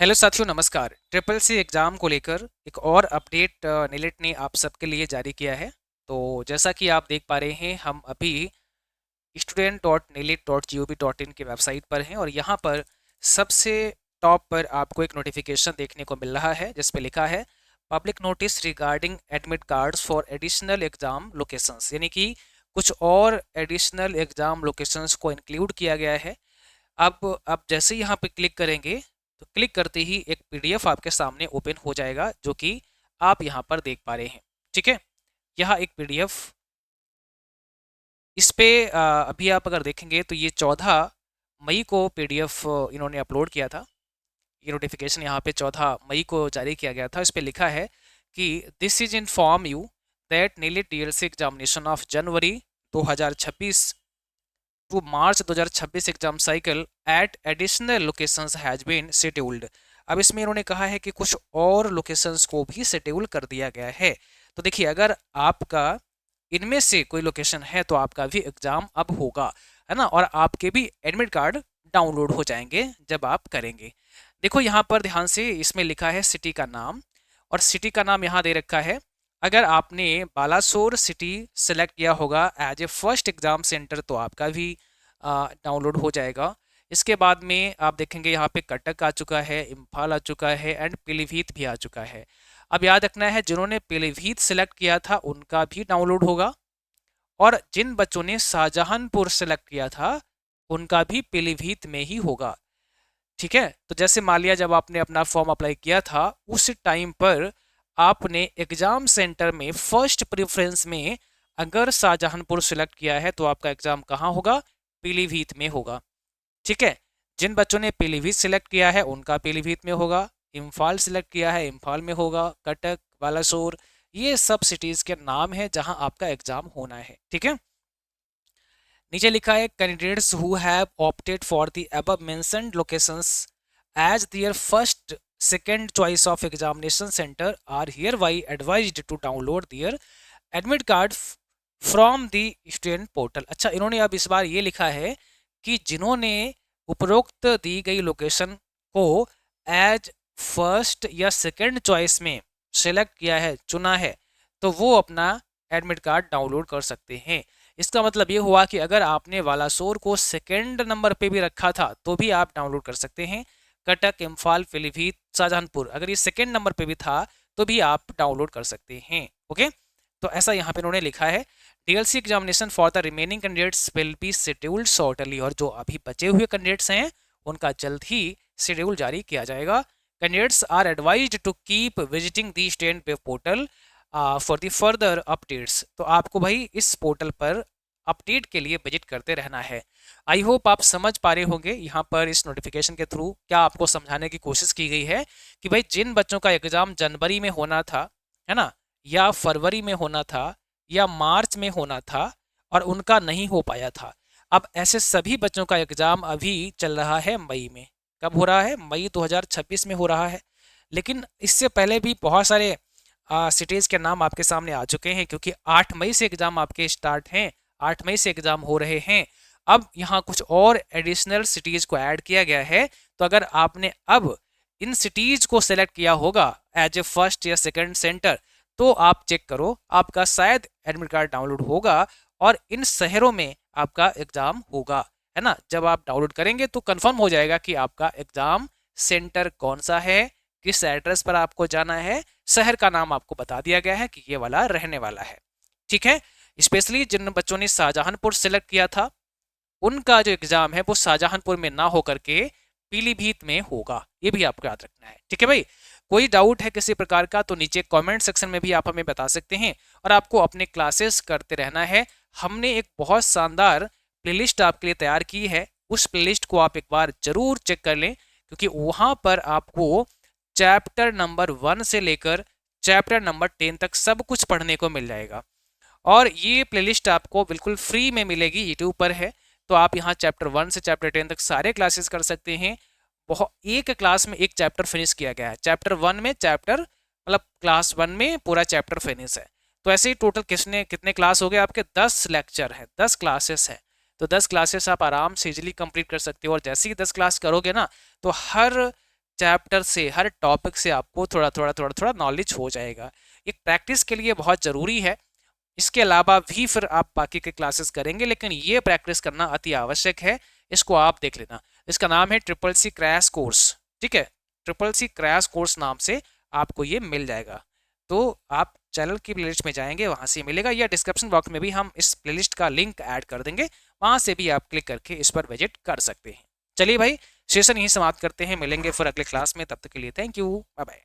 Hello साथियों, नमस्कार। Triple C exam को लेकर एक और अपडेट नीलेट ने आप सबके लिए जारी किया है। तो जैसा कि आप देख पा रहे हैं, हम अभी student.nilit.gov.in की वेबसाइट पर हैं और यहाँ पर सबसे टॉप पर आपको एक नोटिफिकेशन देखने को मिल रहा है जिस पे लिखा है public notice regarding admit cards for additional exam locations, यानी कि कुछ और एडिशनल एग्ज़ाम लोकेशंस को इंक्लूड किया गया है। अब आप जैसे ही यहाँ पे क्लिक करेंगे तो क्लिक करते ही एक पीडीएफ आपके सामने ओपन हो जाएगा जो कि आप यहाँ पर देख पा रहे हैं। ठीक है, यह एक पीडीएफ इस पे अभी आप अगर देखेंगे तो ये 14 मई को पीडीएफ इन्होंने अपलोड किया था। ये नोटिफिकेशन यहाँ पे 14 मई को जारी किया गया था। इस पे लिखा है कि this is inform you that NEET DLC examination of January 2026 to March 2026 exam cycle at additional locations has been scheduled. अब इसमें इन्होंने कहा है कि कुछ और लोकेशंस को भी शेड्यूल कर दिया गया है। तो देखिए, अगर आपका इनमें से कोई लोकेशन है तो आपका भी एग्जाम अब होगा, है ना, और आपके भी एडमिट कार्ड डाउनलोड हो जाएंगे जब आप करेंगे। देखो यहाँ पर ध्यान से, इसमें लिखा है सिटी का नाम, और सिटी का नाम यहाँ दे रखा है। अगर आपने बालासोर सिटी सेलेक्ट किया होगा as a first exam centre तो आपका भी डाउनलोड हो जाएगा। इसके बाद में आप देखेंगे यहाँ पे कटक आ चुका है, इम्फाल आ चुका है एंड पीलीभीत भी आ चुका है। अब याद रखना है, जिन्होंने पीलीभीत सेलेक्ट किया था उनका भी डाउनलोड होगा, और जिन बच्चों ने शाहजहांपुर सेलेक्ट किया था उनका भी पीलीभीत में ही होगा। ठीक है, तो जैसे मान लिया जब आपने अपना फॉर्म अप्लाई किया था उस टाइम पर आपने एग्जाम सेंटर में फर्स्ट प्रेफरेंस में अगर शाहजहांपुर सेलेक्ट किया है तो आपका एग्जाम कहाँ होगा? पीलीभीत में होगा। ठीक है, जिन बच्चों ने पीलीभीत सिलेक्ट किया है उनका पीलीभीत में होगा, इम्फाल सिलेक्ट किया है इम्फाल में होगा, कटक, बालासोर, ये सब सिटीज के नाम है जहां आपका एग्जाम होना है। ठीक है, नीचे लिखा है candidates who have opted for the above mentioned locations as their first second choice of examination centre are hereby advised to download their admit card from the student portal. अच्छा, इन्होंने अब इस बार ये लिखा है कि जिन्होंने उपरोक्त दी गई लोकेशन को एज फर्स्ट या सेकंड चॉइस में सेलेक्ट किया है, चुना है, तो वो अपना एडमिट कार्ड डाउनलोड कर सकते हैं। इसका मतलब ये हुआ कि अगर आपने बालासोर को सेकंड नंबर पे भी रखा था तो भी आप डाउनलोड कर सकते हैं। कटक, इम्फाल, पीलीभीत, शाहजहांपुर अगर ये सेकंड नंबर पे भी था तो भी आप डाउनलोड कर सकते हैं। ओके, तो ऐसा यहाँ पे उन्होंने लिखा है। DLC examination for the remaining candidates will be scheduled shortly, और जो अभी बचे हुए कैंडिडेट्स हैं उनका जल्द ही शेड्यूल जारी किया जाएगा। Candidates are advised to keep visiting the student web portal for the further updates. तो आपको भाई इस पोर्टल पर अपडेट के लिए विजिट करते रहना है। आई होप आप समझ पा रहे होंगे यहाँ पर इस नोटिफिकेशन के थ्रू क्या आपको समझाने की कोशिश की गई है कि भाई जिन बच्चों का एग्जाम जनवरी में होना था, है ना, या फरवरी में होना था या मार्च में होना था और उनका नहीं हो पाया था, अब ऐसे सभी बच्चों का एग्जाम अभी चल रहा है मई में। कब हो रहा है? मई 2026 में हो रहा है। लेकिन इससे पहले भी बहुत सारे सिटीज़ के नाम आपके सामने आ चुके हैं, क्योंकि 8 मई से एग्ज़ाम आपके स्टार्ट हैं, 8 मई से एग्ज़ाम हो रहे हैं। अब यहाँ कुछ और एडिशनल सिटीज़ को ऐड किया गया है। तो अगर आपने अब इन सिटीज़ को सेलेक्ट किया होगा एज ए फर्स्ट या सेकंड सेंटर तो आप चेक करो, आपका शायद एडमिट कार्ड डाउनलोड होगा और इन शहरों में आपका एग्ज़ाम होगा, है ना। जब आप डाउनलोड करेंगे तो कंफर्म हो जाएगा कि आपका एग्ज़ाम सेंटर कौन सा है, किस एड्रेस पर आपको जाना है, शहर का नाम आपको बता दिया गया है कि ये वाला रहने वाला है। ठीक है, स्पेशली जिन बच्चों ने शाहजहांपुर सेलेक्ट किया था उनका जो एग्जाम है वो शाहजहांपुर में ना होकर के पीलीभीत में होगा, ये भी आपको याद रखना है। ठीक है भाई, कोई डाउट है किसी प्रकार का तो नीचे कमेंट सेक्शन में भी आप हमें बता सकते हैं, और आपको अपने क्लासेस करते रहना है। हमने एक बहुत शानदार प्लेलिस्ट आपके लिए तैयार की है, उस प्लेलिस्ट को आप एक बार जरूर चेक कर लें, क्योंकि वहां पर आपको चैप्टर नंबर 1 से लेकर चैप्टर नंबर 10 तक सब कुछ पढ़ने को मिल जाएगा। और ये प्लेलिस्ट आपको बिल्कुल फ्री में मिलेगी, यूट्यूब पर है। तो आप यहाँ चैप्टर 1 से चैप्टर 10 तक सारे क्लासेस कर सकते हैं। बहुत एक क्लास में एक चैप्टर फिनिश किया गया है। चैप्टर 1 में चैप्टर मतलब क्लास 1 में पूरा चैप्टर फिनिश है। तो ऐसे ही टोटल कितने क्लास हो गए आपके? 10 लेक्चर है, 10 क्लासेस है। तो 10 क्लासेस आप आराम से इजीली कंप्लीट कर सकते हो, और जैसे ही 10 क्लास करोगे ना तो हर चैप्टर से, हर टॉपिक से आपको थोड़ा थोड़ा थोड़ा थोड़ा नॉलेज हो जाएगा। एक प्रैक्टिस के लिए बहुत ज़रूरी है। इसके अलावा भी फिर आप बाकी के क्लासेस करेंगे, लेकिन ये प्रैक्टिस करना अति आवश्यक है। इसको आप देख लेना। इसका नाम है ट्रिपल सी क्रैश कोर्स। ठीक है, ट्रिपल सी क्रैश कोर्स नाम से आपको ये मिल जाएगा। तो आप चैनल की प्लेलिस्ट में जाएंगे, वहाँ से मिलेगा, या डिस्क्रिप्शन बॉक्स में भी हम इस प्लेलिस्ट का लिंक ऐड कर देंगे, वहाँ से भी आप क्लिक करके इस पर विजिट कर सकते हैं। चलिए भाई, सेशन यहीं समाप्त करते हैं, मिलेंगे फिर अगले क्लास में। तब तक के लिए थैंक यू, बाय बाय।